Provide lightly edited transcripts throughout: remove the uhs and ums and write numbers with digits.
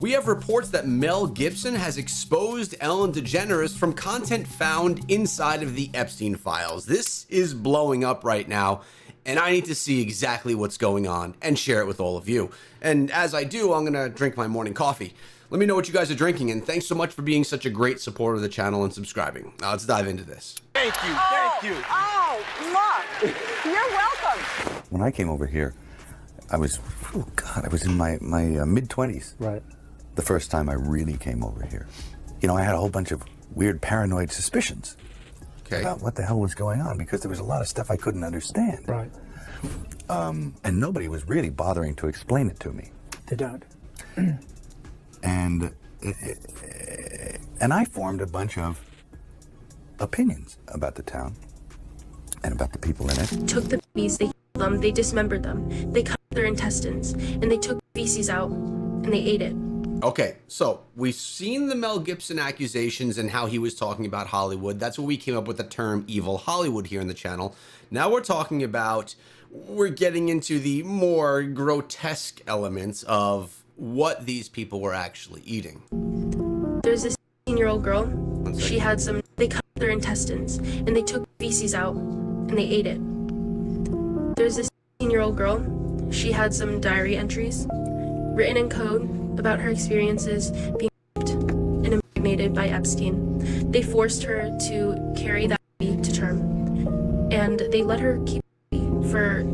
We have reports that Mel Gibson has exposed Ellen DeGeneres from content found inside of the Epstein files. This is blowing up right now, and I need to see exactly what's going on and share it with all of you. And as I do, I'm gonna drink my morning coffee. Let me know what you guys are drinking, and thanks so much for being such a great supporter of the channel and subscribing. Now let's dive into this. Thank you, thank you. Oh, look, you're welcome. When I came over here, I was in my mid-20s. Right. The first time I really came over here. You know, I had a whole bunch of weird paranoid suspicions about what the hell was going on, because there was a lot of stuff I couldn't understand. Right. And nobody was really bothering to explain it to me. They don't. And I formed a bunch of opinions about the town and about the people in it. Took the babies, they killed them, they dismembered them, they cut their intestines, and they took the feces out and they ate it. Okay, so we've seen the Mel Gibson accusations and how he was talking about Hollywood. That's what we came up with the term evil Hollywood here in the channel. Now we're getting into the more grotesque elements of what these people were actually eating. There's this 16-year-old girl. They cut their intestines and they took feces out and they ate it. There's this 16-year-old girl. She had some diary entries written in code about her experiences being raped and impregnated by Epstein. They forced her to carry that baby to term, and they let her keep the baby for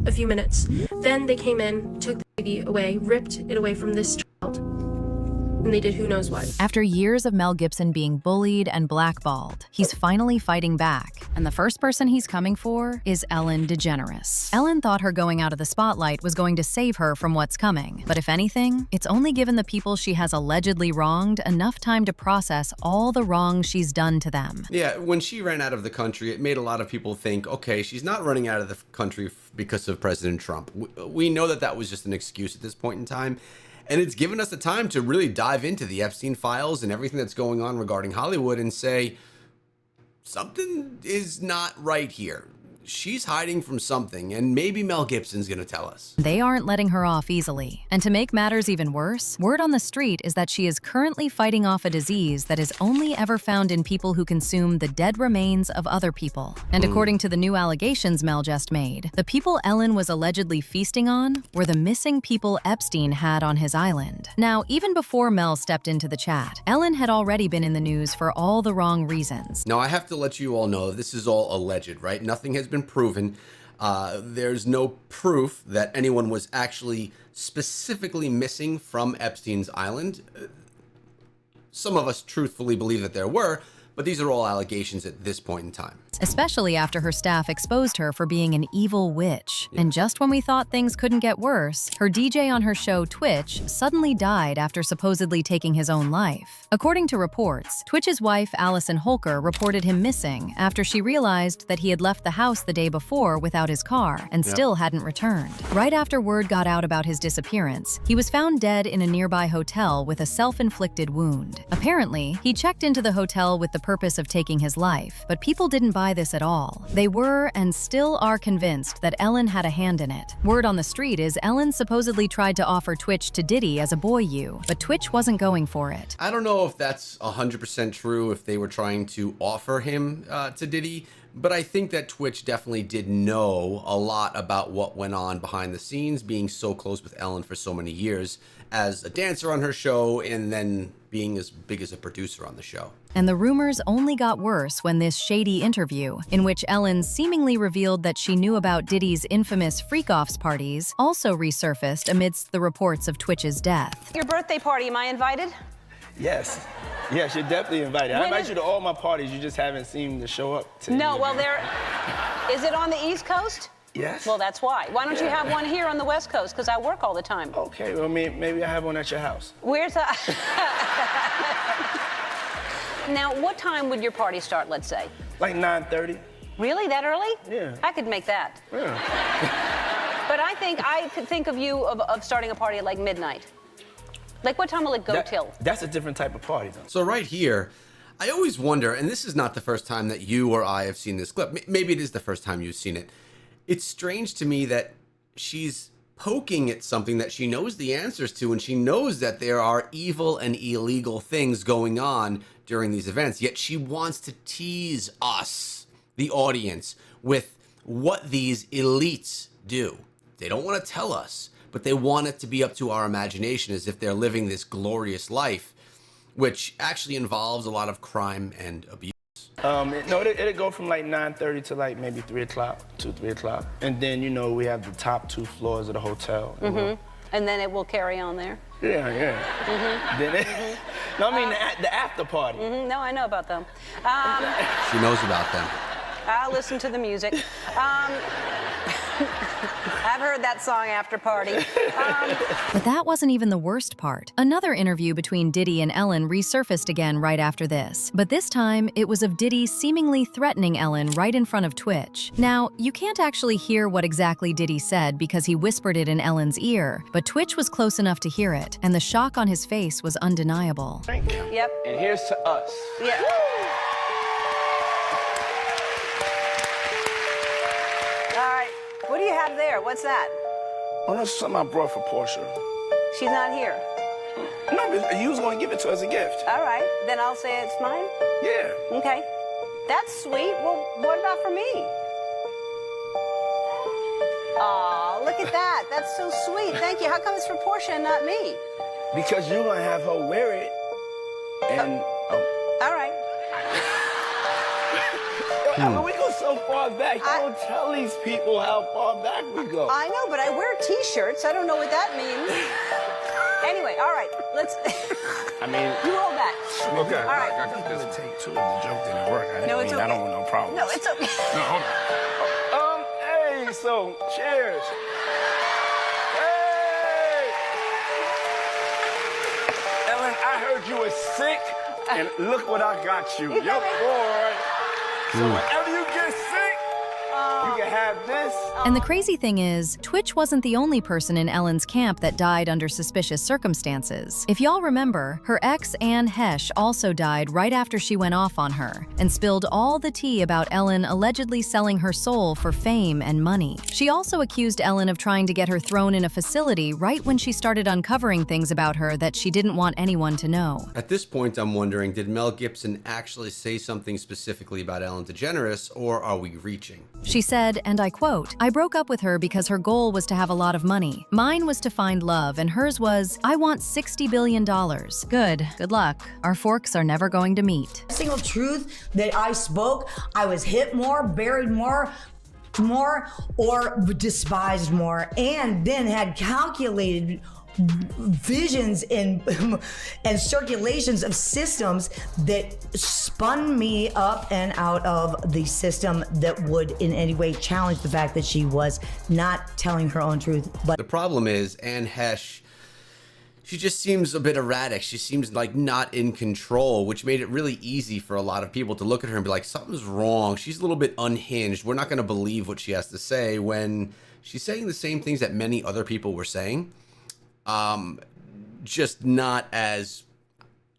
a few minutes. Then they came in, took the baby away, ripped it away from this child, and they did who knows what. After years of Mel Gibson being bullied and blackballed, he's finally fighting back. And the first person he's coming for is Ellen DeGeneres. Ellen thought her going out of the spotlight was going to save her from what's coming. But if anything, it's only given the people she has allegedly wronged enough time to process all the wrongs she's done to them. Yeah, when she ran out of the country, it made a lot of people think, okay, she's not running out of the country because of President Trump. We know that that was just an excuse at this point in time. And it's given us the time to really dive into the Epstein files and everything that's going on regarding Hollywood and say, something is not right here. She's hiding from something, and maybe Mel Gibson's gonna tell us. They aren't letting her off easily. And to make matters even worse, word on the street is that she is currently fighting off a disease that is only ever found in people who consume the dead remains of other people. And according to the new allegations Mel just made, the people Ellen was allegedly feasting on were the missing people Epstein had on his island. Now, even before Mel stepped into the chat, Ellen had already been in the news for all the wrong reasons. Now, I have to let you all know this is all alleged, right? Nothing has been proven. There's no proof that anyone was actually specifically missing from Epstein's island. Some of us truthfully believe that there were, but these are all allegations at this point in time. Especially after her staff exposed her for being an evil witch. And just when we thought things couldn't get worse, her DJ on her show Twitch suddenly died after supposedly taking his own life. According to reports, Twitch's wife Allison Holker reported him missing after she realized that he had left the house the day before without his car and still hadn't returned. Right after word got out about his disappearance, he was found dead in a nearby hotel with a self-inflicted wound. Apparently, he checked into the hotel with the purpose of taking his life, but people didn't buy this at all. They were and still are convinced that Ellen had a hand in it. Word on the street is Ellen supposedly tried to offer Twitch to Diddy as a boy you, but Twitch wasn't going for it. I don't know if that's 100% true, if they were trying to offer him to Diddy, but I think that Twitch definitely did know a lot about what went on behind the scenes, being so close with Ellen for so many years as a dancer on her show and then being as big as a producer on the show. And the rumors only got worse when this shady interview, in which Ellen seemingly revealed that she knew about Diddy's infamous freak-offs parties, also resurfaced amidst the reports of Twitch's death. Your birthday party, am I invited? Yes. Yes, you're definitely invited. I invite you to all my parties. You just haven't seemed to show up to No, any well, of them. is it on the East Coast? Yes. Well, that's why. Why don't you have one here on the West Coast? Because I work all the time. Okay, well, maybe I have one at your house. Where's that? Now, what time would your party start, let's say? Like 9:30. Really, that early? Yeah. I could make that. Yeah. But I could think of you of starting a party at like midnight. Like, what time will it go till? That's a different type of party, though. So right here, I always wonder, and this is not the first time that you or I have seen this clip. Maybe it is the first time you've seen it. It's strange to me that she's poking at something that she knows the answers to, and she knows that there are evil and illegal things going on during these events, yet she wants to tease us, the audience, with what these elites do. They don't want to tell us, but they want it to be up to our imagination, as if they're living this glorious life, which actually involves a lot of crime and abuse. It'll go from like 9:30 to like maybe 3 o'clock, 3 o'clock. And then, you know, we have the top 2 floors of the hotel. And then it will carry on there? Yeah. Then no, I mean the after party. No, I know about them. She knows about them. I'll listen to the music. I've heard that song, After Party. But that wasn't even the worst part. Another interview between Diddy and Ellen resurfaced again right after this. But this time, it was of Diddy seemingly threatening Ellen right in front of Twitch. Now, you can't actually hear what exactly Diddy said because he whispered it in Ellen's ear, but Twitch was close enough to hear it, and the shock on his face was undeniable. Thank you. Yep. And here's to us. Yeah. All right. What do you have there? What's that? Oh, that's something I brought for Portia. She's not here. No, but you was going to give it to her as a gift. All right. Then I'll say it's mine? Yeah. Okay. That's sweet. Well, what about for me? Aw, look at that. That's so sweet. Thank you. How come it's for Portia and not me? Because you're going to have her wear it. And... All right. I mean, we go so far back. You don't tell these people how far back we go. I know, but I wear T-shirts. I don't know what that means. Anyway, all right. Let's... I mean... You hold that. Okay. All right. I got this take two. The joke didn't work. No, it's okay. I don't want no problems. No, it's okay. No, hold on. Hey, so, cheers. Hey! Ellen, I heard you were sick, and look what I got you. Your boy. So whenever you get sick, you can have this. And the crazy thing is, Twitch wasn't the only person in Ellen's camp that died under suspicious circumstances. If y'all remember, her ex, Anne Hesh, also died right after she went off on her and spilled all the tea about Ellen allegedly selling her soul for fame and money. She also accused Ellen of trying to get her thrown in a facility right when she started uncovering things about her that she didn't want anyone to know. At this point, I'm wondering, did Mel Gibson actually say something specifically about Ellen DeGeneres, or are we reaching? She said, and I quote, "I broke up with her because her goal was to have a lot of money. Mine was to find love, and hers was, I want $60 billion. Good luck. Our forks are never going to meet." Single truth that I spoke, I was hit more, buried more, or despised more, and then had calculated visions and circulations of systems that spun me up and out of the system that would in any way challenge the fact that she was not telling her own truth. But the problem is Anne Hesh, she just seems a bit erratic. She seems like not in control, which made it really easy for a lot of people to look at her and be like, something's wrong. She's a little bit unhinged. We're not going to believe what she has to say, when she's saying the same things that many other people were saying. Just not as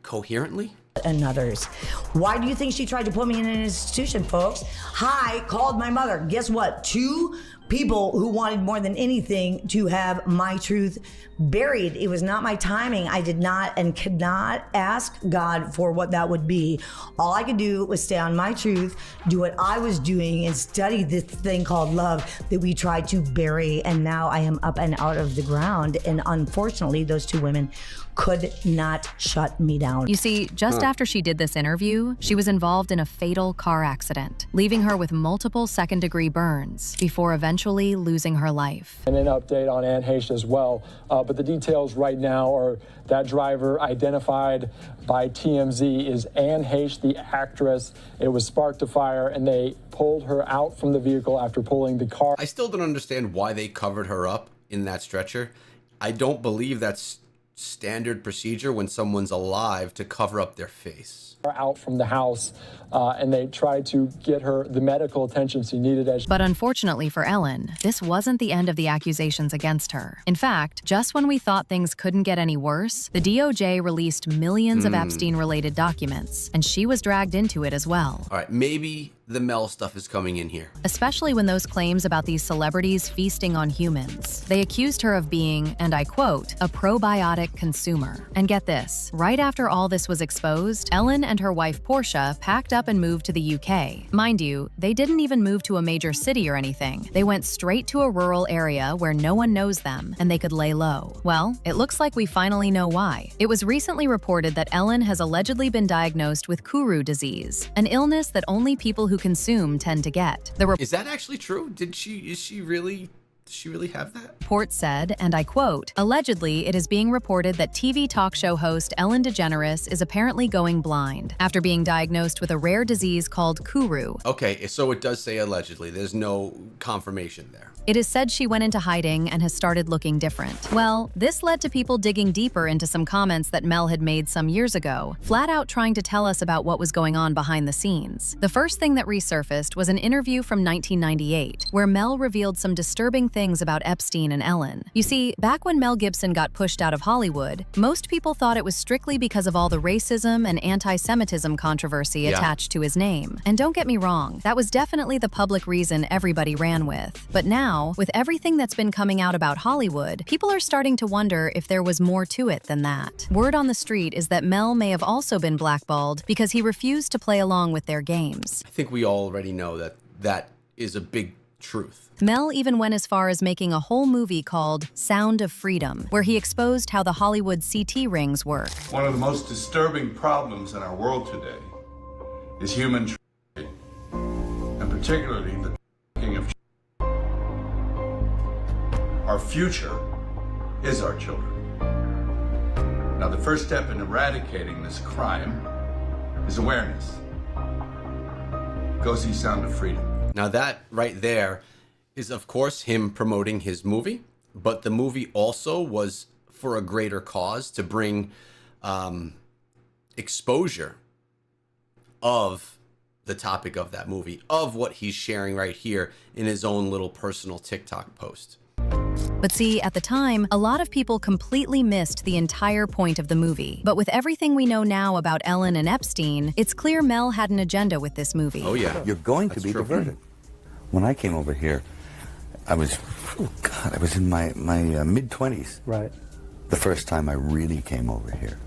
coherently. And others. Why do you think she tried to put me in an institution, folks? I called my mother. Guess what? 2 people who wanted more than anything to have my truth buried. It was not my timing. I did not and could not ask God for what that would be. All I could do was stay on my truth, do what I was doing, and study this thing called love that we tried to bury. And now I am up and out of the ground. And unfortunately, those 2 women could not shut me down. You see, just after she did this interview, she was involved in a fatal car accident, leaving her with multiple second-degree burns before eventually losing her life. And an update on Anne Heche as well. But the details right now are that driver identified by TMZ is Anne Heche, the actress. It was sparked a fire, and they pulled her out from the vehicle after pulling the car. I still don't understand why they covered her up in that stretcher. I don't believe that's standard procedure when someone's alive to cover up their face. Out from the house, and they tried to get her the medical attention she needed. But unfortunately for Ellen, this wasn't the end of the accusations against her. In fact, just when we thought things couldn't get any worse, the DOJ released millions of Epstein-related documents, and she was dragged into it as well. All right, maybe the Mel stuff is coming in here. Especially when those claims about these celebrities feasting on humans. They accused her of being, and I quote, a probiotic consumer. And get this, right after all this was exposed, Ellen and her wife Portia packed up and moved to the UK. Mind you, they didn't even move to a major city or anything. They went straight to a rural area where no one knows them and they could lay low. Well, it looks like we finally know why. It was recently reported that Ellen has allegedly been diagnosed with Kuru disease, an illness that only people who consume tend to get. Is that actually true? Does she really have that? Report said, and I quote, allegedly, it is being reported that TV talk show host Ellen DeGeneres is apparently going blind after being diagnosed with a rare disease called Kuru. Okay, so it does say allegedly. There's no confirmation there. It is said she went into hiding and has started looking different. Well, this led to people digging deeper into some comments that Mel had made some years ago, flat out trying to tell us about what was going on behind the scenes. The first thing that resurfaced was an interview from 1998, where Mel revealed some disturbing things about Epstein and Ellen. You see, back when Mel Gibson got pushed out of Hollywood, most people thought it was strictly because of all the racism and anti-Semitism controversy attached to his name. And don't get me wrong, that was definitely the public reason everybody ran with. But now, with everything that's been coming out about Hollywood, people are starting to wonder if there was more to it than that. Word on the street is that Mel may have also been blackballed because he refused to play along with their games. I think we already know that that is a big truth. Mel even went as far as making a whole movie called Sound of Freedom, where he exposed how the Hollywood CT rings work. One of the most disturbing problems in our world today is human trafficking, and particularly the trafficking of children. Our future is our children. Now, the first step in eradicating this crime is awareness. Go see Sound of Freedom. Now that right there is, of course, him promoting his movie, but the movie also was for a greater cause, to bring exposure of the topic of that movie, of what he's sharing right here in his own little personal TikTok post. But see, at the time, a lot of people completely missed the entire point of the movie. But with everything we know now about Ellen and Epstein, it's clear Mel had an agenda with this movie. Oh yeah. You're going to be diverted. When I came over here, I was in my mid-20s. Right. The first time I really came over here.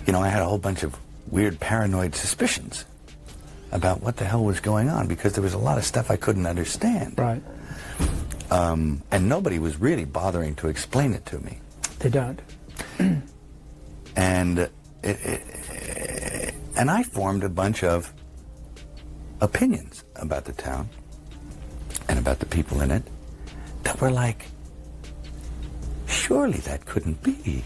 You know, I had a whole bunch of weird paranoid suspicions about what the hell was going on, because there was a lot of stuff I couldn't understand. Right. And nobody was really bothering to explain it to me. They don't. And I formed a bunch of opinions about the town and about the people in it that were like, surely that couldn't be.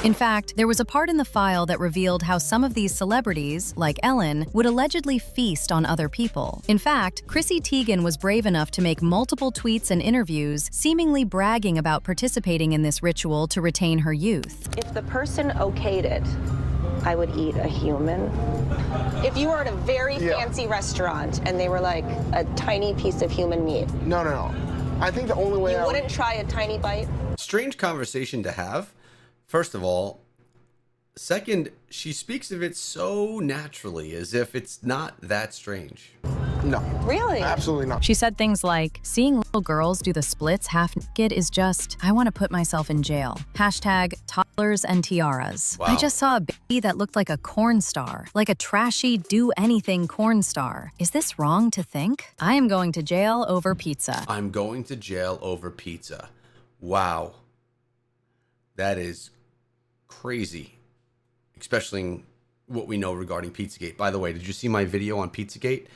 In fact, there was a part in the file that revealed how some of these celebrities, like Ellen, would allegedly feast on other people. In fact, Chrissy Teigen was brave enough to make multiple tweets and interviews seemingly bragging about participating in this ritual to retain her youth. If the person okayed it, I would eat a human. If you were at a very fancy restaurant and they were like a tiny piece of human meat. No. I think the only way you wouldn't try a tiny bite? Strange conversation to have. First of all. Second, she speaks of it so naturally, as if it's not that strange. No. Really? Absolutely not. She said things like, seeing little girls do the splits half naked is just, I want to put myself in jail. Hashtag toddlers and tiaras. Wow. I just saw a baby that looked like a corn star, like a trashy do-anything corn star. Is this wrong to think? I am going to jail over pizza. I'm going to jail over pizza. Wow. That is crazy. Especially what we know regarding Pizzagate. By the way, did you see my video on Pizzagate?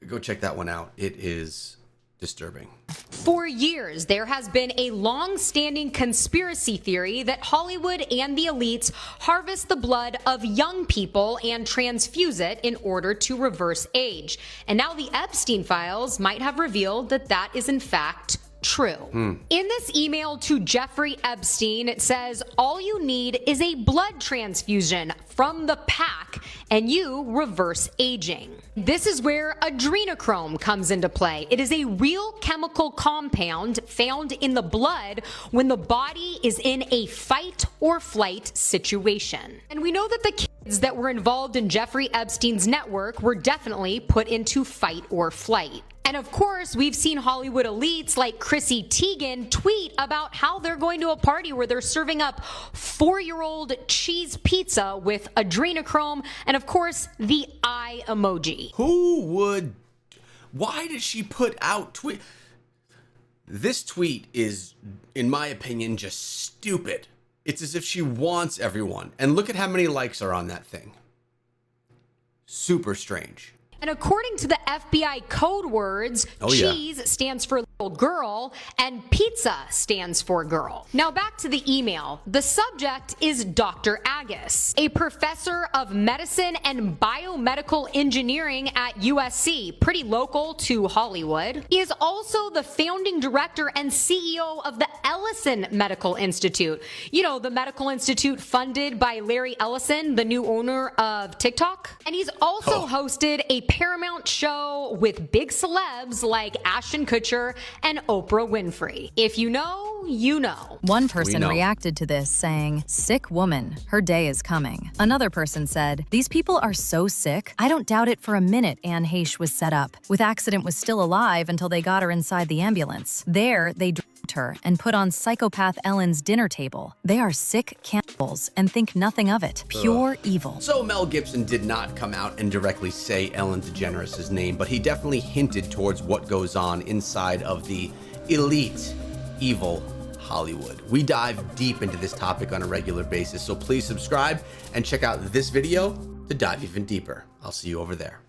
Go check that one out. It is disturbing. For years, there has been a long-standing conspiracy theory that Hollywood and the elites harvest the blood of young people and transfuse it in order to reverse age. And now the Epstein files might have revealed that that is in fact true. In this email to Jeffrey Epstein, it says, all you need is a blood transfusion from the pack and you reverse aging. This is where adrenochrome comes into play. It is a real chemical compound found in the blood when the body is in a fight or flight situation. And we know that the kids that were involved in Jeffrey Epstein's network were definitely put into fight or flight. And of course, we've seen Hollywood elites like Chrissy Teigen tweet about how they're going to a party where they're serving up 4-year-old cheese pizza with adrenochrome and, of course, the eye emoji. Why did she put out tweet? This tweet is, in my opinion, just stupid. It's as if she wants everyone. And look at how many likes are on that thing. Super strange. And according to the FBI code words, cheese stands for little girl and pizza stands for girl. Now back to the email. The subject is Dr. Agus, a professor of medicine and biomedical engineering at USC, pretty local to Hollywood. He is also the founding director and CEO of the Ellison Medical Institute. You know, the medical institute funded by Larry Ellison, the new owner of TikTok. And he's also hosted a Paramount show with big celebs like Ashton Kutcher and Oprah Winfrey. If you know, you know. One person reacted to this saying, "Sick woman, her day is coming." Another person said, "These people are so sick, I don't doubt it for a minute Anne Heche was set up. With accident was still alive until they got her inside the ambulance. There, they drugged her and put on psychopath Ellen's dinner table. They are sick cannibals and think nothing of it. Pure evil." So Mel Gibson did not come out and directly say Ellen DeGeneres' name, but he definitely hinted towards what goes on inside of the elite, evil Hollywood. We dive deep into this topic on a regular basis, so please subscribe and check out this video to dive even deeper. I'll see you over there.